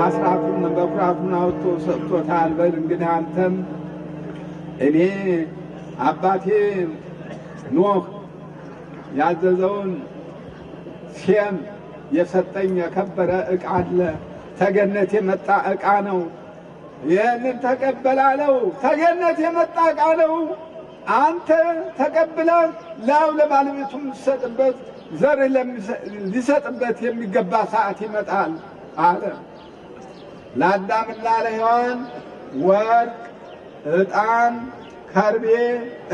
አስራቱን በኩራቱን አውጥቶ ሰጥቶታል። በል እንግዲህ አንተም እኔ አባቴ ኖህ ያዘዘውን ሴም የሰጠኝ የከበረ ዕቃ አለ፣ ተገነት የመጣ ዕቃ ነው። ይህንን ተቀበላለው። ተገነት የመጣ ዕቃ ነው። አንተ ተቀብለህ ላው ለባለቤቱ የምትሰጥበት ዘር ሊሰጥበት የሚገባ ሰዓት ይመጣል አለ። ለአዳምና ለሔዋን ወርቅ፣ ዕጣን፣ ከርቤ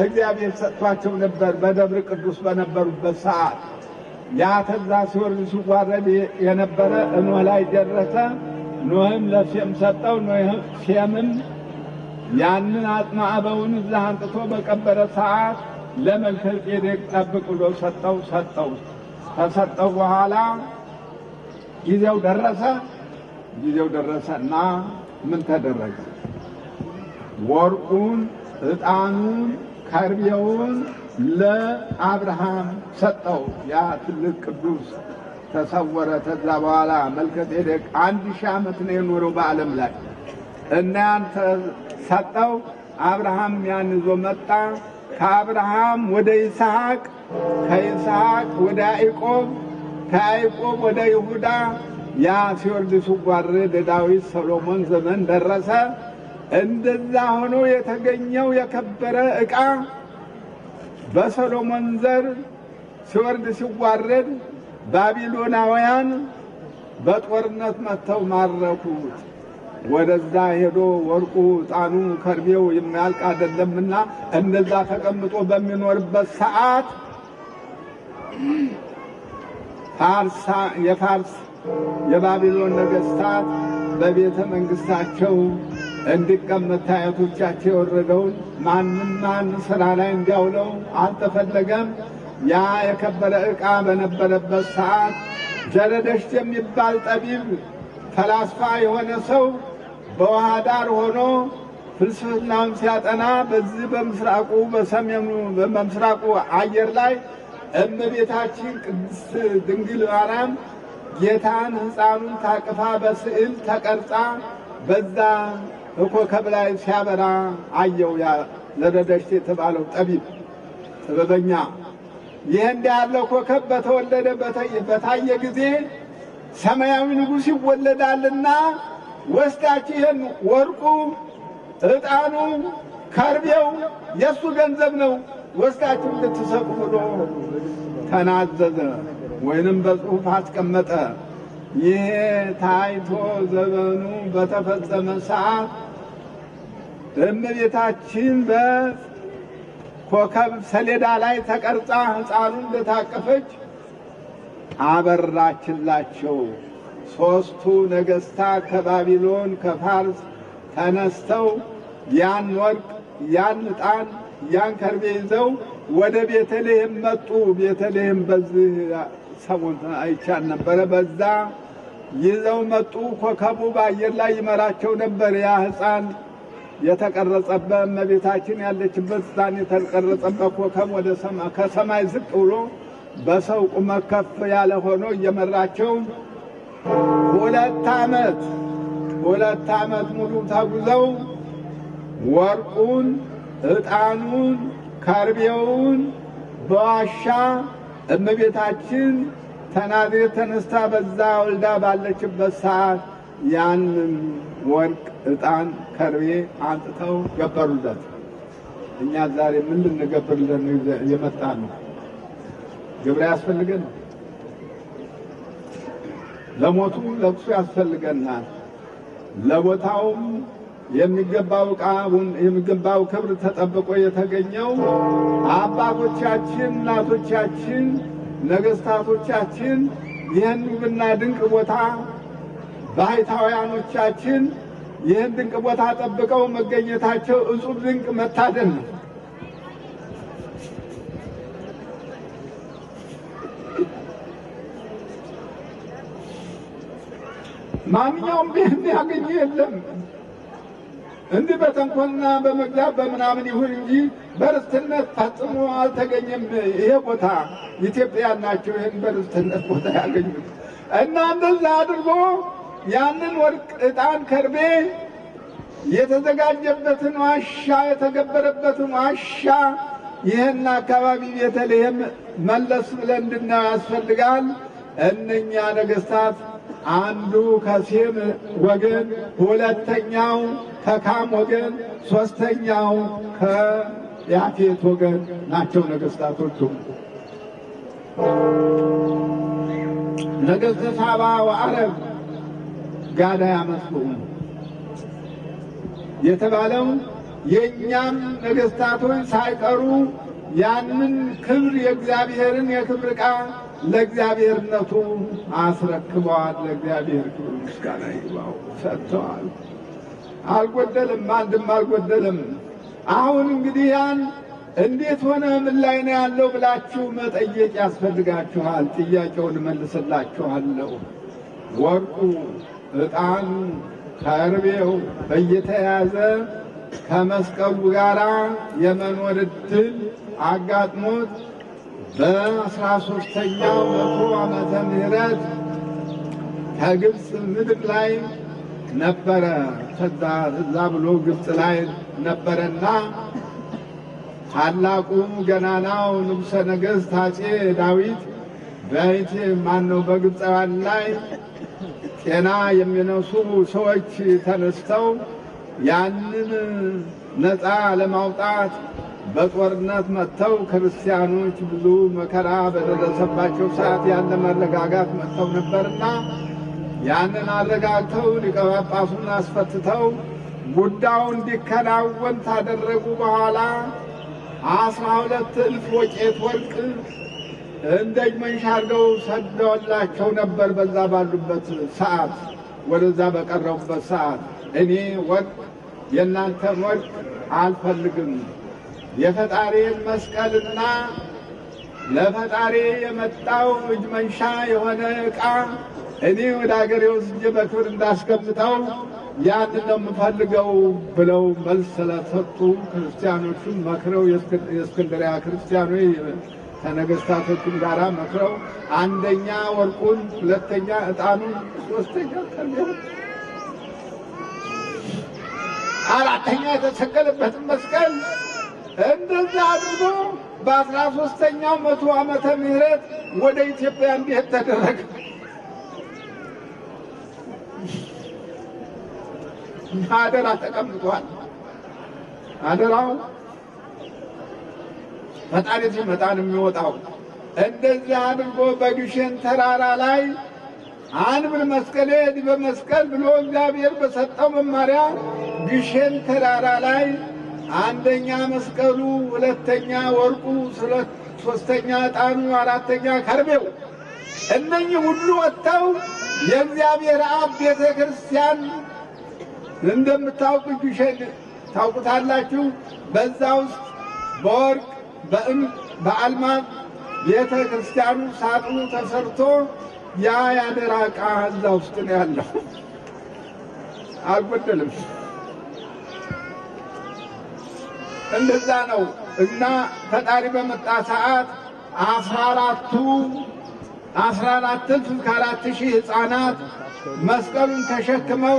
እግዚአብሔር ሰጥቷቸው ነበር በደብረ ቅዱስ በነበሩበት ሰዓት። ያ ተዛ ሲወርድ ሲዋረድ የነበረ ኖህ ላይ ደረሰ። ኖህም ለሴም ሰጠው። ሴምም ያንን አጽመ አበውን እዛ አንጥቶ በቀበረ ሰዓት ለመልከጼዴቅ ጠብቅ ብሎ ሰጠው። ከሰጠው በኋላ ጊዜው ደረሰና ምን ተደረገ? ወርቁን፣ ዕጣኑን፣ ከርቤውን ለአብርሃም ሰጠው። ያ ትልቅ ቅዱስ ተሰወረ። ከዛ በኋላ መልከጼዴቅ 1000 ዓመት ነው የኖረው በዓለም ላይ እና ያን ሰጠው። አብርሃም ያን ይዞ መጣ። ከአብርሃም ወደ ይስሐቅ፣ ከይስሐቅ ወደ ያዕቆብ፣ ከያዕቆብ ወደ ይሁዳ፣ ያ ሲወርድ ሲዋረድ ዳዊት ሰሎሞን ዘመን ደረሰ። እንደዛ ሆኖ የተገኘው የከበረ ዕቃ በሰሎሞን ዘር ሲወርድ ሲዋረድ ባቢሎናውያን በጦርነት መጥተው ማረኩት። ወደዛ ሄዶ ወርቁ፣ ዕጣኑ፣ ከርቤው የሚያልቅ አይደለምና እንደዛ ተቀምጦ በሚኖርበት ሰዓት የፋርስ የባቢሎን ነገሥታት በቤተ መንግሥታቸው እንዲቀመጥ አያቶቻቸው የወረደውን ማን ስራ ላይ እንዲያውለው አልተፈለገም። ያ የከበረ ዕቃ በነበረበት ሰዓት ዘረደሽት የሚባል ጠቢብ ፈላስፋ የሆነ ሰው በውሃ ዳር ሆኖ ፍልስፍናውን ሲያጠና በዚህ በምስራቁ በሰሜኑ በምስራቁ አየር ላይ እመቤታችን ቅድስት ድንግል ማርያም ጌታን ሕፃኑን ታቅፋ በስዕል ተቀርጻ በዛ ኮከብ ላይ ሲያበራ አየው። ያ ዘረደሽት የተባለው ጠቢብ ጥበበኛ ይህ እንዲህ ያለው ኮከብ በተወለደ በታየ ጊዜ ሰማያዊ ንጉሥ ይወለዳልና ወስዳችሁ ይህን ወርቁ፣ ዕጣኑ፣ ከርቤው የእሱ ገንዘብ ነው ወስዳችሁ እንድትሰጡ ብሎ ተናዘዘ ወይንም በጽሑፍ አስቀመጠ። ይሄ ታይቶ ዘመኑ በተፈጸመ ሰዓት እመቤታችን በኮከብ ሰሌዳ ላይ ተቀርጻ ሕፃኑን እንደታቀፈች አበራችላቸው። ሦስቱ ነገሥታት ከባቢሎን ከፋርስ ተነስተው ያን ወርቅ፣ ያን ዕጣን፣ ያን ከርቤ ይዘው ወደ ቤተልሔም መጡ። ቤተልሔም በዚህ ሰሞን አይቻል ነበረ። በዛ ይዘው መጡ። ኮከቡ በአየር ላይ ይመራቸው ነበር። ያ ሕፃን የተቀረጸበት እመቤታችን ያለችበት ሕፃን የተቀረጸበት ኮከብ ወደ ከሰማይ ዝቅ ብሎ በሰው ቁመት ከፍ ያለ ሆኖ እየመራቸው 2 ዓመት ሙሉ ተጉዘው ወርቁን፣ ዕጣኑን፣ ከርቤውን በዋሻ እመቤታችን ተናዝሬት ተነስታ በዛ ወልዳ ባለችበት ሰዓት ያንን ወርቅ፣ ዕጣን፣ ከርቤ አንጥተው ገበሩለት። እኛ ዛሬ ምን ልንገብርለት የመጣ ነው? ግብር ያስፈልገን፣ ለሞቱ ለቅሶ ያስፈልገናል። ለቦታውም የሚገባው ዕቃውን የሚገባው ክብር ተጠብቆ የተገኘው አባቶቻችን፣ እናቶቻችን፣ ነገሥታቶቻችን ይህን ውብና ድንቅ ቦታ ባሕታውያኖቻችን ይህን ድንቅ ቦታ ጠብቀው መገኘታቸው እጹብ ድንቅ መታደል ነው። ማንኛውም ይህን ያገኘ የለም። እንዲህ በተንኮልና በመግዛት በምናምን ይሁን እንጂ በርስትነት ፈጽሞ አልተገኘም። ይሄ ቦታ ኢትዮጵያውያን ናቸው ይህን በርስትነት ቦታ ያገኙት እና እንደዛ አድርጎ ያንን ወርቅ፣ ዕጣን፣ ከርቤ የተዘጋጀበትን ዋሻ የተገበረበትን ዋሻ ይህን አካባቢ ቤተልሔም መለስ ብለን እንድናየው ያስፈልጋል። እነኛ ነገሥታት አንዱ ከሴም ወገን፣ ሁለተኛው ከካም ወገን፣ ሦስተኛው ከያፌት ወገን ናቸው ነገሥታቶቹ። ነገሥተ ሳባ ወዓረብ ጋዳ ያመስሉ የተባለው የእኛም ነገሥታቶች ሳይቀሩ ያንን ክብር የእግዚአብሔርን የክብር ዕቃ ለእግዚአብሔርነቱ አስረክበዋል። ለእግዚአብሔር ክብር ምስጋና ይግባው፣ ሰጥተዋል። አልጎደልም፣ አንድም አልጎደልም። አሁን እንግዲህ ያን እንዴት ሆነ ምን ላይ ነው ያለው ብላችሁ መጠየቅ ያስፈልጋችኋል። ጥያቄውን መልስላችኋለሁ። ወርቁ፣ ዕጣኑ፣ ከርቤው እየተያዘ ከመስቀሉ ጋር የመኖር ዕድል አጋጥሞት በ13ኛው መቶ ዓመተ ምህረት ከግብፅ ምድር ላይ ነበረ። ከዛ ብሎ ግብፅ ላይ ነበረና ታላቁ ገናናው ንጉሠ ነገሥት አፄ ዳዊት በግብፃውያን ላይ ጤና የሚነሱ ሰዎች ተነስተው ያንን ነፃ ለማውጣት በጦርነት መጥተው ክርስቲያኖች ብዙ መከራ በደረሰባቸው ሰዓት ያለ መረጋጋት መጥተው ነበርና ያንን አረጋግተው ሊቀ ጳጳሱን አስፈትተው ጉዳዩ እንዲከናወን ታደረጉ በኋላ 12,000 ወቄት ወርቅ እንደ እጅ መንሻ አድርገው ሰደውላቸው ነበር። በዛ ባሉበት ሰዓት ወደዛ በቀረቡበት ሰዓት እኔ ወርቅ የእናንተን ወርቅ አልፈልግም፣ የፈጣሪን መስቀልና ለፈጣሪ የመጣው እጅ መንሻ የሆነ ዕቃ እኔ ወደ አገሬ ወስጄ በክብር እንዳስቀምጠው ያንን ነው የምፈልገው ብለው መልስ ስለሰጡ ክርስቲያኖቹን መክረው የእስክንድርያ ክርስቲያኖች ከነገሥታቶቹም ጋር መክረው አንደኛ ወርቁን፣ ሁለተኛ ዕጣኑን፣ ሶስተኛ ከርቤውን፣ አራተኛ የተሰቀለበትን መስቀል እንደዛ አድርጎ በ13ኛው መቶ ዓመተ ምህረት ወደ ኢትዮጵያ እንዲሄድ ተደረገ። አደራ ተቀምጧል። አደራው ፈጣሪ ሲመጣ ነው የሚወጣው። እንደዚህ አድርጎ በግሸን ተራራ ላይ አንብር መስቀሌ ዲበ መስቀል ብሎ እግዚአብሔር በሰጠው መማሪያ ግሸን ተራራ ላይ አንደኛ መስቀሉ፣ ሁለተኛ ወርቁ፣ ሶስተኛ ዕጣኑ፣ አራተኛ ከርቤው እነኚህ ሁሉ ወጥተው የእግዚአብሔር አብ ቤተ ክርስቲያን እንደምታውቁ ግሸን ታውቁታላችሁ። በዛ ውስጥ በወርቅ በአልማዝ ቤተ ክርስቲያኑ ሳጥኑ ተሰርቶ ያ ያደራ ዕቃ እዛ ውስጥ ነው ያለው፣ አልጎደልም። እንደዛ ነው እና ፈጣሪ በመጣ ሰዓት 14,000 ሕፃናት መስቀሉን ተሸክመው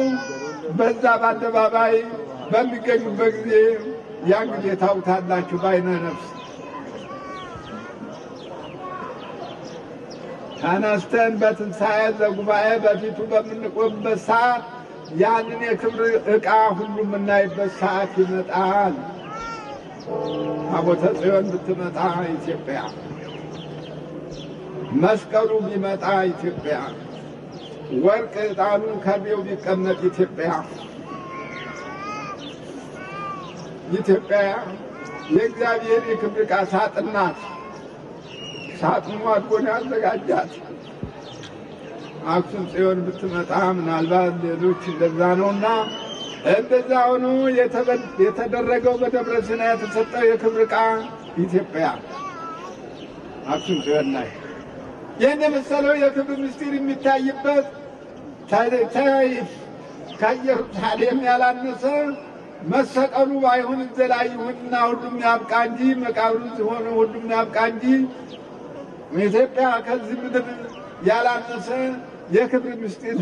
በዛ በአደባባይ በሚገኙበት ጊዜ ያን ጊዜ ታውታላችሁ በዓይነ ነፍስ ተነስተን በትንሣኤ ዘጉባኤ በፊቱ በምንቆምበት ሰዓት ያንን የክብር ዕቃ ሁሉ የምናይበት ሰዓት ይመጣል። ታቦተ ጽዮን ብትመጣ ኢትዮጵያ፣ መስቀሉ ቢመጣ ኢትዮጵያ፣ ወርቅ ዕጣኑ ከርቤው ቢቀመጥ ኢትዮጵያ የእግዚአብሔር የክብር ዕቃ ሳጥን ናት። ሳጥኑ አድጎን ያዘጋጃት። አክሱም ጽዮን ብትመጣ ምናልባት ሌሎች እንደዛ ነውና እንደዛ ሆኖ የተደረገው በደብረ ሲና የተሰጠው የክብር ዕቃ ኢትዮጵያ አክሱም ጽዮን ላይ ይህን የመሰለው የክብር ምስጢር የሚታይበት ከኢየሩሳሌም ያላነሰ መሰቀሉ ባይሆን እዚህ ላይ ይሁንና ሁሉም ያብቃ እንጂ መቃብሩ ሲሆን ሁሉም ያብቃ እንጂ ኢትዮጵያ ከዚህ ምድር ያላነሰ የክብር ምስጢር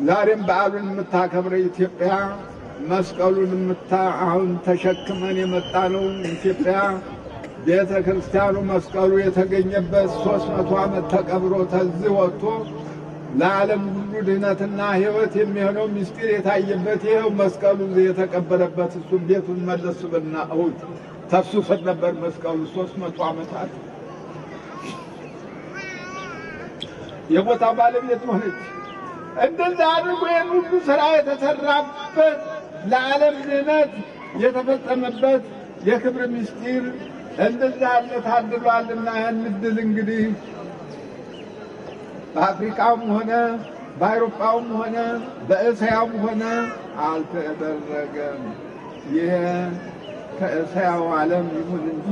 ዛሬም በዓሉን የምታከብረው ኢትዮጵያ መስቀሉን አሁን ተሸክመን የመጣ ነው ኢትዮጵያ። ቤተ ክርስቲያኑ መስቀሉ የተገኘበት 300 ዓመት ተቀብሮ ተዚህ ወጥቶ ለዓለም ሁሉ ድህነትና ሕይወት የሚሆነው ምስጢር የታየበት ይኸው መስቀሉ የተቀበረበት እሱም ቤቱን መለስ ብልና እሁድ ተሱ ስር ነበር መስቀሉ 300 ዓመታት የቦታ ባለቤት ሆነች። እንደዚህ አድርጎ ይህን ሁሉ ሥራ የተሠራበት ለዓለም ድህነት የተፈጸመበት የክብር ምስጢር እንደዚህ ያለ ታድሏልና ያን ዕድል እንግዲህ በአፍሪካውም ሆነ በአውሮፓውም ሆነ በእስያውም ሆነ አልተደረገም። ይሄ ከእስያው ዓለም ይሁን እንጂ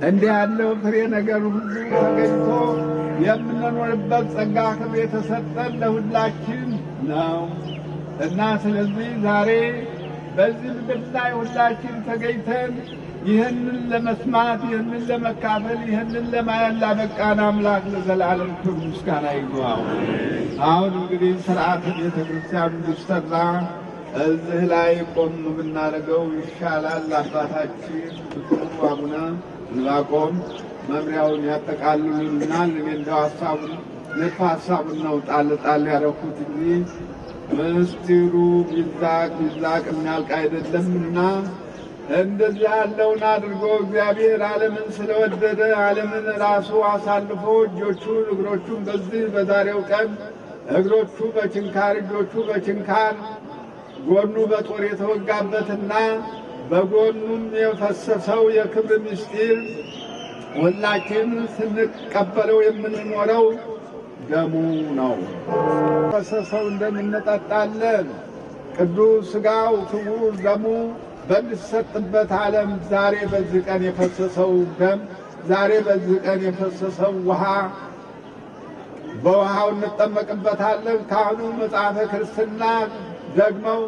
እንዲህ ያለው ፍሬ ነገር ሁሉ ተገኝቶ የምንኖርበት ጸጋ ክብር የተሰጠን ለሁላችን ነው እና ስለዚህ ዛሬ በዚህ ምድር ላይ ሁላችን ተገኝተን ይህንን ለመስማት ይህንን ለመካፈል ይህንን ለማየት ላበቃን አምላክ ለዘላለም ክብር ምስጋና ይግባው። አሁን እንግዲህ ሥርዓተ ቤተ ክርስቲያኑ እንዲሰራ እዚህ ላይ ቆም ብናደርገው ይሻላል። አባታችን ብፁዕ አቡነ ዕንባቆም መምሪያውን ያጠቃልሉልናል። እኔ እንደው ሀሳቡን ንድፈ ሐሳቡን ነው ጣል ጣል ያደረኩት እንጂ ምስጢሩ ቢዛቅ የሚያልቅ አይደለምና እንደዚህ ያለውን አድርጎ እግዚአብሔር ዓለምን ስለወደደ ዓለምን ራሱ አሳልፎ እጆቹን እግሮቹን በዚህ በዛሬው ቀን እግሮቹ በችንካር እጆቹ በችንካር ጎኑ በጦር የተወጋበትና በጎኑም የፈሰሰው የክብር ምስጢር ሁላችን ስንቀበለው የምንኖረው ደሙ ነው። ፈሰሰው እንደምንጠጣለን ቅዱስ ሥጋው ክቡር ደሙ በሚሰጥበት ዓለም ዛሬ በዚህ ቀን የፈሰሰው ደም ዛሬ በዚህ ቀን የፈሰሰው ውሃ በውሃው እንጠመቅበታለን። ካህኑ መጽሐፈ ክርስትና ደግመው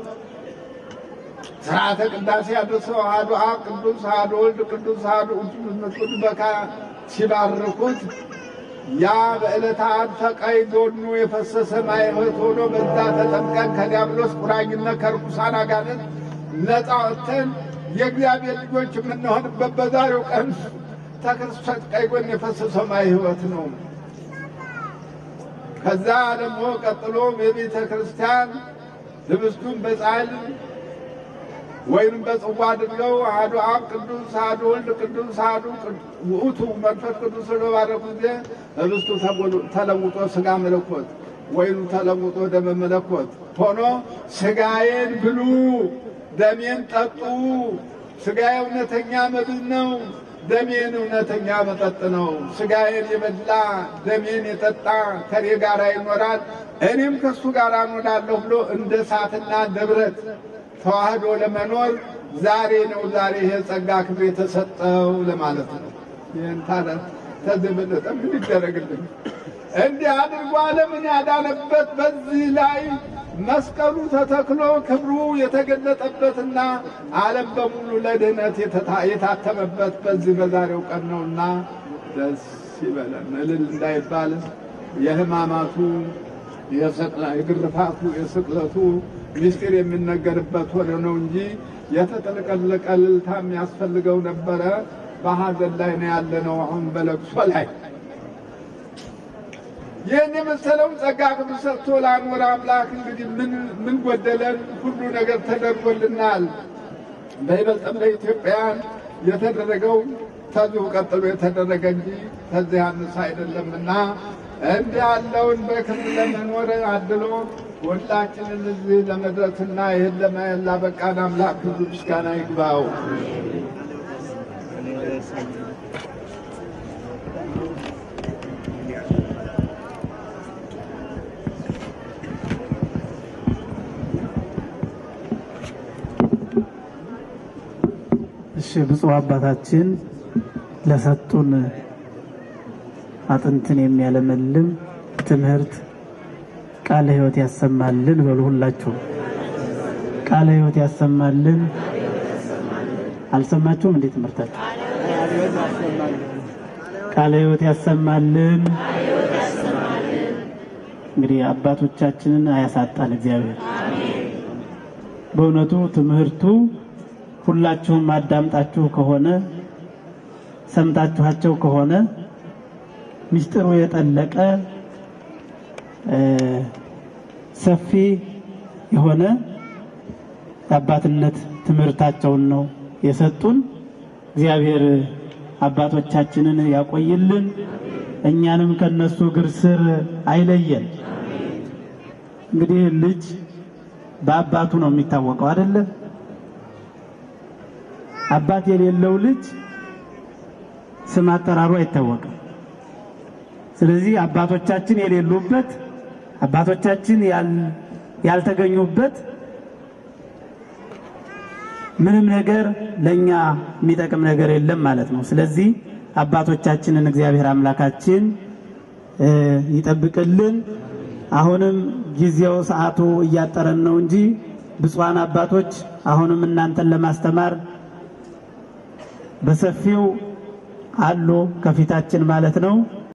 ሥርዓተ ቅዳሴ አድርሰው አሐዱ አብ ቅዱስ አሐዱ ወልድ ቅዱስ አሐዱ ውእቱ በካ ሲባርኩት ያ በዕለተ ዓርብ ከቀኝ ጎኑ የፈሰሰ ማየ ሕይወት ሆኖ በዛ ተጠምቀን ከዲያብሎስ ቁራኝነት ከርኩሳን አጋንንት ነፃ ወጥተን የእግዚአብሔር ልጆች የምንሆንበት በዛሬው ቀን ከክርስቶስ ቀኝ ጎን የፈሰሰው ማየ ሕይወት ነው። ከዛ ደግሞ ቀጥሎ የቤተ ክርስቲያን ህብስቱን በጻሕል ወይንም በጽዋ አድርገው አሐዱ አብ ቅዱስ አሐዱ ወልድ ቅዱስ አሐዱ ውእቱ መንፈስ ቅዱስ በባረኩ ጊዜ ህብስቱ ተለውጦ ሥጋ መለኮት ወይኑ ተለውጦ ደመ መለኮት ሆኖ ሥጋዬን ብሉ ደሜን ጠጡ፣ ሥጋዬ እውነተኛ መብል ነው፣ ደሜን እውነተኛ መጠጥ ነው። ሥጋዬን የበላ ደሜን የጠጣ ከኔ ጋር ይኖራል፣ እኔም ከሱ ጋር እኖራለሁ ብሎ እንደ እሳትና እንደ ብረት ተዋህዶ ለመኖር ዛሬ ነው ዛሬ የጸጋ ክብር የተሰጠው ለማለት ነው። ይህን ታዲያ ከዚህ በለጠ ምን ይደረግልን? እንዲህ አድርጎ ዓለምን ያዳነበት በዚህ ላይ መስቀሉ ተተክሎ ክብሩ የተገለጠበትና ዓለም በሙሉ ለድህነት የታተመበት በዚህ በዛሬው ቀን ነውና ደስ ይበለን። እልል እንዳይባል የሕማማቱ የግርፋቱ የስቅለቱ ምስጢር የሚነገርበት ሆነ ነው እንጂ የተጠለቀለቀ እልልታ የሚያስፈልገው ነበረ። በሐዘን ላይ ነው ያለነው፣ አሁን በለቅሶ ላይ። ይህን የመሰለውን ጸጋ ክብር ሰጥቶ ላኖረ አምላክ እንግዲህ ምን ጎደለን? ሁሉ ነገር ተደርጎልናል። በይበልጥም ለኢትዮጵያን የተደረገው ከዚሁ ቀጥሎ የተደረገ እንጂ ከዚህ ያነሰ አይደለምና እንዲህ ያለውን በክብር ለመኖር አድሎ ሁላችንን እዚህ ለመድረስና ይህን ለማየት ላበቃን አምላክ ብዙ ምስጋና ይግባው። እሺ፣ ብፁዕ አባታችን ለሰጡን አጥንትን የሚያለመልም ትምህርት ቃለ ሕይወት ያሰማልን በሉ። ሁላችሁ ቃለ ሕይወት ያሰማልን። አልሰማችሁም እንዴ? ትምህርታችሁ ቃለ ሕይወት ያሰማልን። እንግዲህ አባቶቻችንን አያሳጣን እግዚአብሔር። በእውነቱ ትምህርቱ ሁላችሁም አዳምጣችሁ ከሆነ ሰምታችኋቸው ከሆነ ምስጢሩ የጠለቀ ሰፊ የሆነ የአባትነት ትምህርታቸውን ነው የሰጡን። እግዚአብሔር አባቶቻችንን ያቆይልን፣ እኛንም ከነሱ እግር ስር አይለየን። እንግዲህ ልጅ በአባቱ ነው የሚታወቀው አይደለ? አባት የሌለው ልጅ ስም አጠራሩ አይታወቅም። ስለዚህ አባቶቻችን የሌሉበት አባቶቻችን ያልተገኙበት ምንም ነገር ለኛ የሚጠቅም ነገር የለም ማለት ነው። ስለዚህ አባቶቻችንን እግዚአብሔር አምላካችን ይጠብቅልን። አሁንም ጊዜው ሰዓቱ እያጠረን ነው እንጂ ብፁዓን አባቶች አሁንም እናንተን ለማስተማር በሰፊው አሉ ከፊታችን ማለት ነው።